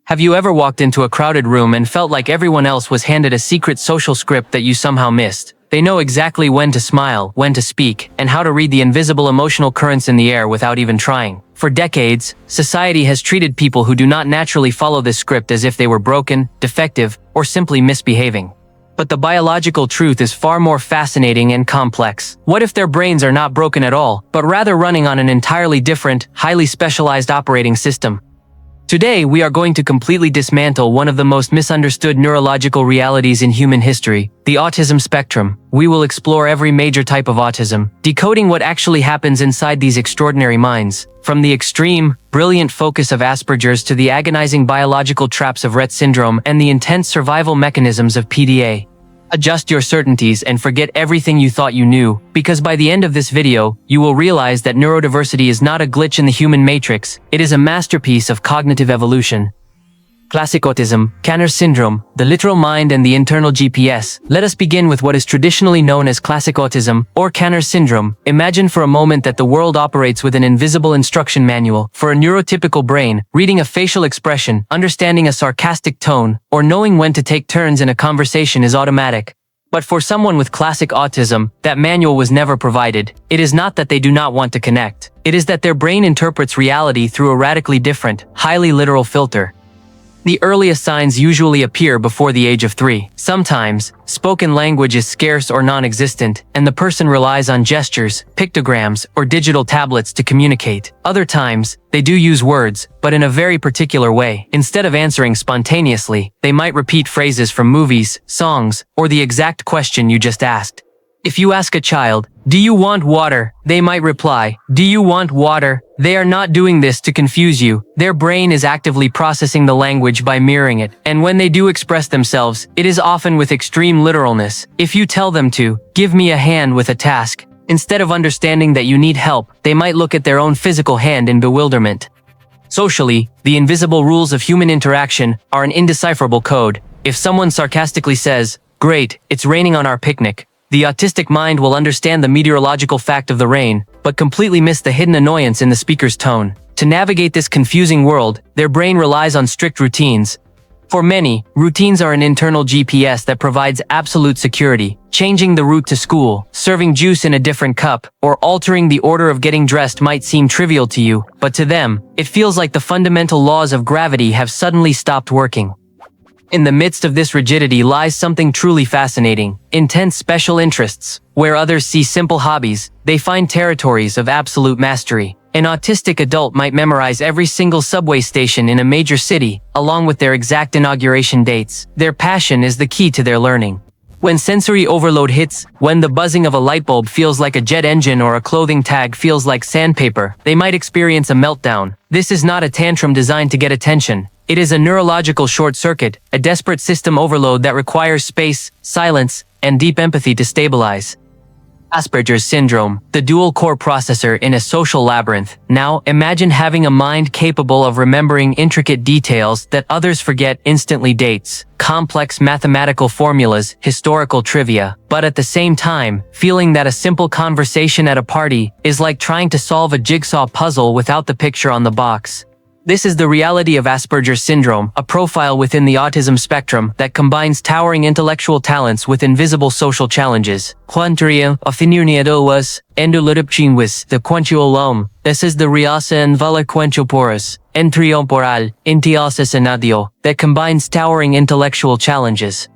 Have you ever walked into a crowded room and felt like everyone else was handed a secret social script that you somehow missed? They know exactly when to smile, when to speak, and how to read the invisible emotional currents in the air without even trying. For decades, society has treated people who do not naturally follow this script as if they were broken, defective, or simply misbehaving. But the biological truth is far more fascinating and complex. What if their brains are not broken at all, but rather running on an entirely different, highly specialized operating system? Today, we are going to completely dismantle one of the most misunderstood neurological realities in human history, the autism spectrum. We will explore every major type of autism, decoding what actually happens inside these extraordinary minds. From the extreme, brilliant focus of Asperger's to the agonizing biological traps of Rett syndrome and the intense survival mechanisms of PDA. Adjust your certainties and forget everything you thought you knew, because by the end of this video, you will realize that neurodiversity is not a glitch in the human matrix, it is a masterpiece of cognitive evolution. Classic autism, Kanner syndrome, the literal mind and the internal GPS. Let us begin with what is traditionally known as classic autism, or Kanner syndrome. Imagine for a moment that the world operates with an invisible instruction manual. For a neurotypical brain, reading a facial expression, understanding a sarcastic tone, or knowing when to take turns in a conversation is automatic. But for someone with classic autism, that manual was never provided. It is not that they do not want to connect. It is that their brain interprets reality through a radically different, highly literal filter. The earliest signs usually appear before the age of 3. Sometimes, spoken language is scarce or non-existent, and the person relies on gestures, pictograms, or digital tablets to communicate. Other times, they do use words, but in a very particular way. Instead of answering spontaneously, they might repeat phrases from movies, songs, or the exact question you just asked. If you ask a child, "Do you want water?" they might reply, "Do you want water?" They are not doing this to confuse you. Their brain is actively processing the language by mirroring it, and when they do express themselves, it is often with extreme literalness. If you tell them to, "Give me a hand with a task," instead of understanding that you need help, they might look at their own physical hand in bewilderment. Socially, the invisible rules of human interaction are an indecipherable code. If someone sarcastically says, "Great, it's raining on our picnic," the autistic mind will understand the meteorological fact of the rain, but completely miss the hidden annoyance in the speaker's tone. To navigate this confusing world, their brain relies on strict routines. For many, routines are an internal GPS that provides absolute security. Changing the route to school, serving juice in a different cup, or altering the order of getting dressed might seem trivial to you, but to them, it feels like the fundamental laws of gravity have suddenly stopped working. In the midst of this rigidity lies something truly fascinating: intense special interests. Where others see simple hobbies, they find territories of absolute mastery. An autistic adult might memorize every single subway station in a major city, along with their exact inauguration dates. Their passion is the key to their learning. When sensory overload hits, when the buzzing of a light bulb feels like a jet engine or a clothing tag feels like sandpaper, they might experience a meltdown. This is not a tantrum designed to get attention. It is a neurological short circuit, a desperate system overload that requires space, silence, and deep empathy to stabilize. Asperger's syndrome, the dual-core processor in a social labyrinth. Now, imagine having a mind capable of remembering intricate details that others forget instantly: dates, complex mathematical formulas, historical trivia. But at the same time, feeling that a simple conversation at a party is like trying to solve a jigsaw puzzle without the picture on the box. This is the reality of Asperger's syndrome, a profile within the autism spectrum that combines towering intellectual talents with invisible social challenges. This is the riasa and valaquenchoporus, entrioporal, intiasa senadio, that combines towering intellectual challenges,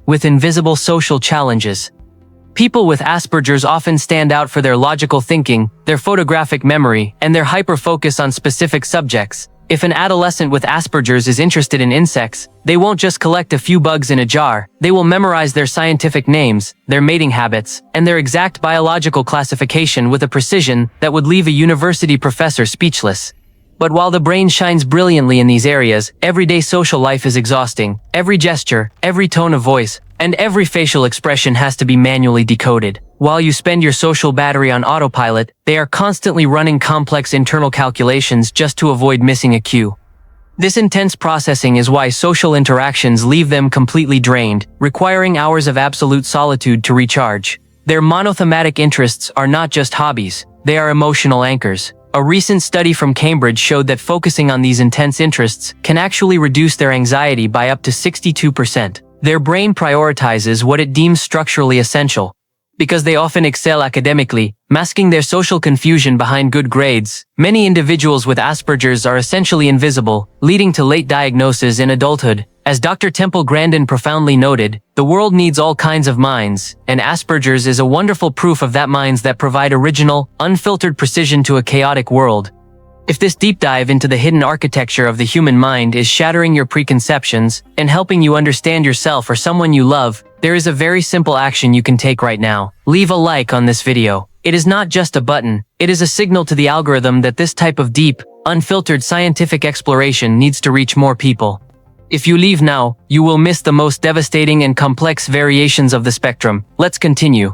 with invisible social challenges. People with Asperger's often stand out for their logical thinking, their photographic memory, and their hyper-focus on specific subjects. If an adolescent with Asperger's is interested in insects, they won't just collect a few bugs in a jar. They will memorize their scientific names, their mating habits, and their exact biological classification with a precision that would leave a university professor speechless. But while the brain shines brilliantly in these areas, everyday social life is exhausting. Every gesture, every tone of voice, and every facial expression has to be manually decoded. While you spend your social battery on autopilot, they are constantly running complex internal calculations just to avoid missing a cue. This intense processing is why social interactions leave them completely drained, requiring hours of absolute solitude to recharge. Their monothematic interests are not just hobbies, they are emotional anchors. A recent study from Cambridge showed that focusing on these intense interests can actually reduce their anxiety by up to 62%. Their brain prioritizes what it deems structurally essential. Because they often excel academically, masking their social confusion behind good grades, many individuals with Asperger's are essentially invisible, leading to late diagnosis in adulthood. As Dr. Temple Grandin profoundly noted, the world needs all kinds of minds, and Asperger's is a wonderful proof of that minds that provide original, unfiltered precision to a chaotic world. If this deep dive into the hidden architecture of the human mind is shattering your preconceptions and helping you understand yourself or someone you love, there is a very simple action you can take right now. Leave a like on this video. It is not just a button, it is a signal to the algorithm that this type of deep, unfiltered scientific exploration needs to reach more people. If you leave now, you will miss the most devastating and complex variations of the spectrum. Let's continue.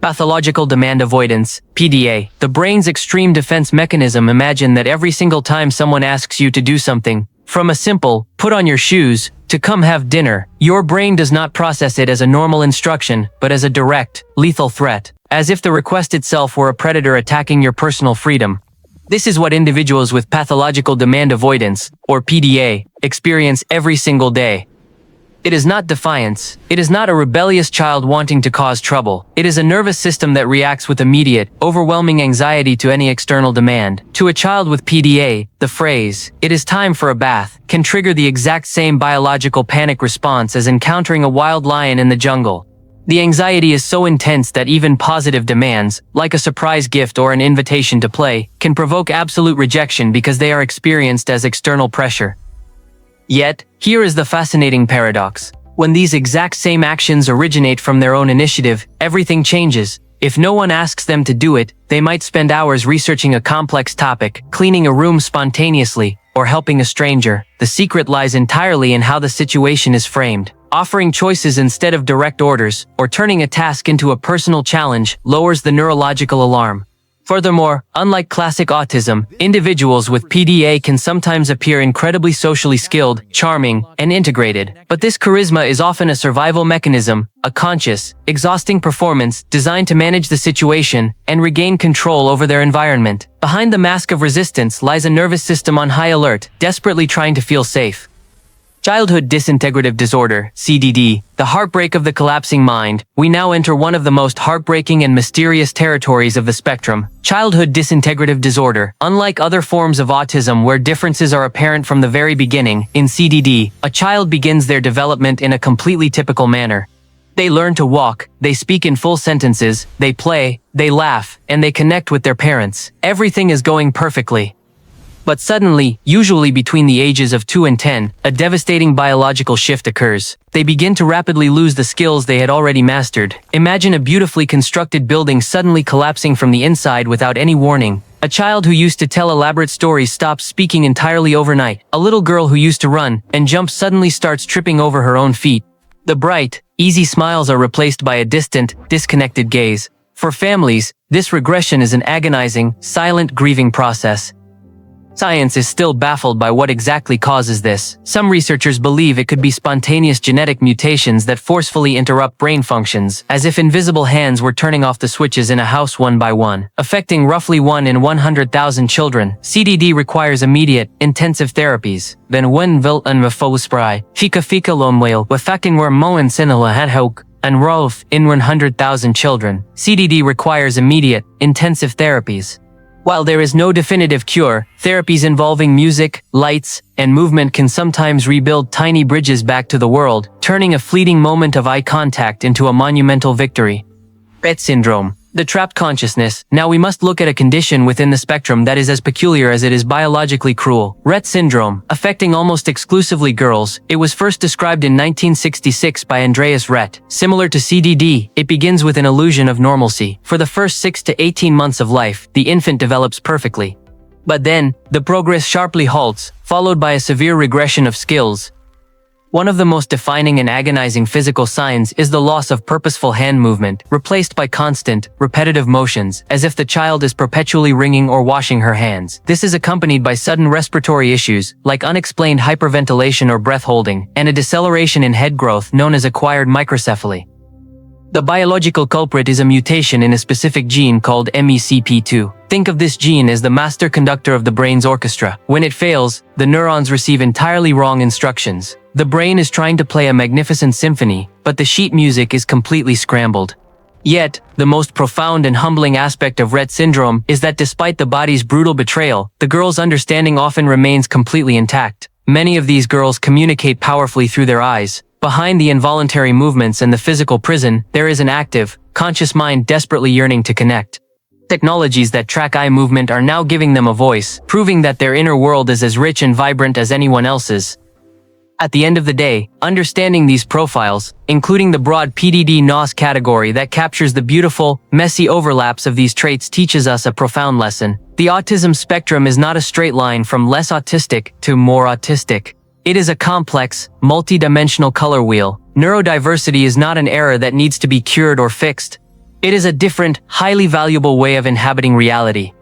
Pathological demand avoidance, PDA. The brain's extreme defense mechanism. Imagine that every single time someone asks you to do something, from a simple, put on your shoes, to come have dinner, your brain does not process it as a normal instruction, but as a direct, lethal threat, as if the request itself were a predator attacking your personal freedom. This is what individuals with pathological demand avoidance, or PDA, experience every single day. It is not defiance. It is not a rebellious child wanting to cause trouble. It is a nervous system that reacts with immediate, overwhelming anxiety to any external demand. To a child with PDA, the phrase, "it is time for a bath," can trigger the exact same biological panic response as encountering a wild lion in the jungle. The anxiety is so intense that even positive demands, like a surprise gift or an invitation to play, can provoke absolute rejection because they are experienced as external pressure. Yet, here is the fascinating paradox. When these exact same actions originate from their own initiative, everything changes. If no one asks them to do it, they might spend hours researching a complex topic, cleaning a room spontaneously, or helping a stranger. The secret lies entirely in how the situation is framed. Offering choices instead of direct orders, or turning a task into a personal challenge, lowers the neurological alarm. Furthermore, unlike classic autism, individuals with PDA can sometimes appear incredibly socially skilled, charming, and integrated. But this charisma is often a survival mechanism, a conscious, exhausting performance designed to manage the situation and regain control over their environment. Behind the mask of resistance lies a nervous system on high alert, desperately trying to feel safe. Childhood disintegrative disorder, CDD, the heartbreak of the collapsing mind. We now enter one of the most heartbreaking and mysterious territories of the spectrum. Childhood disintegrative disorder. Unlike other forms of autism where differences are apparent from the very beginning, in CDD, a child begins their development in a completely typical manner. They learn to walk, they speak in full sentences, they play, they laugh, and they connect with their parents. Everything is going perfectly. But suddenly, usually between the ages of 2 and 10, a devastating biological shift occurs. They begin to rapidly lose the skills they had already mastered. Imagine a beautifully constructed building suddenly collapsing from the inside without any warning. A child who used to tell elaborate stories stops speaking entirely overnight. A little girl who used to run and jump suddenly starts tripping over her own feet. The bright, easy smiles are replaced by a distant, disconnected gaze. For families, this regression is an agonizing, silent grieving process. Science is still baffled by what exactly causes this. Some researchers believe it could be spontaneous genetic mutations that forcefully interrupt brain functions, as if invisible hands were turning off the switches in a house one by one, affecting roughly 1 in 100,000 children. CDD requires immediate, intensive therapies. Ben wen vil en mevouwspray, fika lomweel, affecting where moen sinala had hoek, and rolf in 100,000 children. CDD requires immediate, intensive therapies. While there is no definitive cure, therapies involving music, lights, and movement can sometimes rebuild tiny bridges back to the world, turning a fleeting moment of eye contact into a monumental victory. Rett syndrome. The trapped consciousness. Now we must look at a condition within the spectrum that is as peculiar as it is biologically cruel. Rett syndrome, affecting almost exclusively girls. It was first described in 1966 by Andreas Rett. Similar to CDD, it begins with an illusion of normalcy. For the first 6 to 18 months of life, the infant develops perfectly. But then, the progress sharply halts, followed by a severe regression of skills. One of the most defining and agonizing physical signs is the loss of purposeful hand movement, replaced by constant, repetitive motions, as if the child is perpetually wringing or washing her hands. This is accompanied by sudden respiratory issues, like unexplained hyperventilation or breath holding, and a deceleration in head growth known as acquired microcephaly. The biological culprit is a mutation in a specific gene called MECP2. Think of this gene as the master conductor of the brain's orchestra. When it fails, the neurons receive entirely wrong instructions. The brain is trying to play a magnificent symphony, but the sheet music is completely scrambled. Yet, the most profound and humbling aspect of Rett syndrome is that despite the body's brutal betrayal, the girl's understanding often remains completely intact. Many of these girls communicate powerfully through their eyes. Behind the involuntary movements and the physical prison, there is an active, conscious mind desperately yearning to connect. Technologies that track eye movement are now giving them a voice, proving that their inner world is as rich and vibrant as anyone else's. At the end of the day, understanding these profiles, including the broad PDD-NOS category that captures the beautiful, messy overlaps of these traits, teaches us a profound lesson. The autism spectrum is not a straight line from less autistic to more autistic. It is a complex, multi-dimensional color wheel. Neurodiversity is not an error that needs to be cured or fixed. It is a different, highly valuable way of inhabiting reality.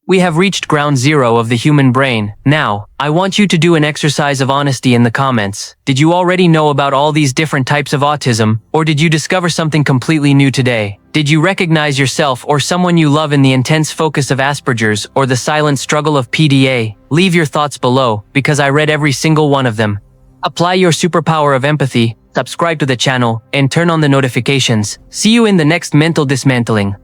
We have reached ground zero of the human brain. Now, I want you to do an exercise of honesty in the comments. Did you already know about all these different types of autism, or did you discover something completely new today? Did you recognize yourself or someone you love in the intense focus of Asperger's or the silent struggle of PDA? Leave your thoughts below, because I read every single one of them. Apply your superpower of empathy, subscribe to the channel, and turn on the notifications. See you in the next mental dismantling.